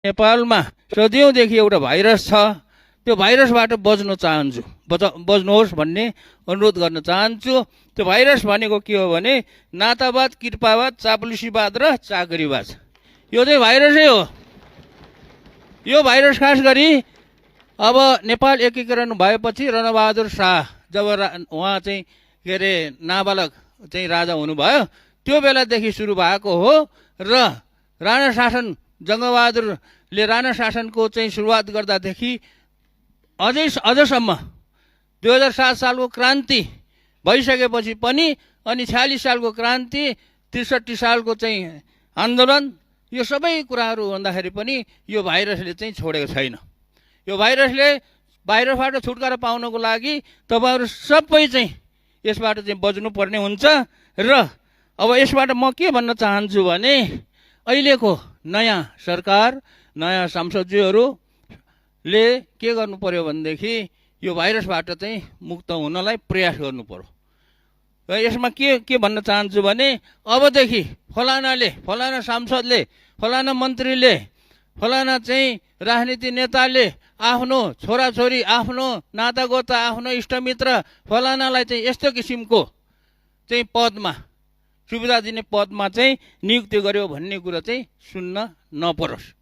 नेपालमा सदियौँदेखि एउटा भाइरस छ, त्यो भाइरसबाट बच्न चाहन्छु, बच्नुहोस् भन्ने अनुरोध गर्न चाहन्छु। त्यो भाइरस भनेको के हो भने नातावाद, कृपावाद, चाप्लुसीवाद र चाकरीवाद। यो चाहिँ भाइरसै हो। यो भाइरस खास गरी अब नेपाल एकीकरण भएपछि रणबहादुर शाह जब उहाँ चाहिँ के अरे नाबालक चाहिँ राजा हुनुभयो, त्यो बेलादेखि सुरु भएको हो र राणा शासन जङ्गबहादुरले राणा शासनको चाहिँ सुरुवात गर्दादेखि अझसम्म 2007 सालको क्रान्ति भइसकेपछि पनि अनि 46 सालको क्रान्ति, 63 सालको चाहिँ आन्दोलन, यो सबै कुराहरू भन्दाखेरि पनि यो भाइरसले चाहिँ छोडेको छैन। यो भाइरसबाट छुटकारा पाउनको लागि तपाईँहरू सबै चाहिँ यसबाट चाहिँ बच्नुपर्ने हुन्छ। र अब यसबाट म के भन्न चाहन्छु भने अहिलेको नयाँ सरकार, नयाँ सांसदज्यूहरूले के गर्नु पर्यो भनेदेखि यो भाइरसबाट चाहिँ मुक्त हुनलाई प्रयास गर्नु पर्यो। र यसमा के भन्न चाहन्छु भने अबदेखि फलानाले, फलाना सांसदले, फलाना मन्त्रीले, फलाना चाहिँ राजनीति नेताले आफ्नो छोराछोरी, आफ्नो नातागोता, आफ्नो इष्टमित्र फलानालाई चाहिँ यस्तो किसिमको चाहिँ पदमा, सुविधा दिने पदमा चाहिँ नियुक्ति गर्यो भन्ने कुरा चाहिँ सुन्न नपरोस्।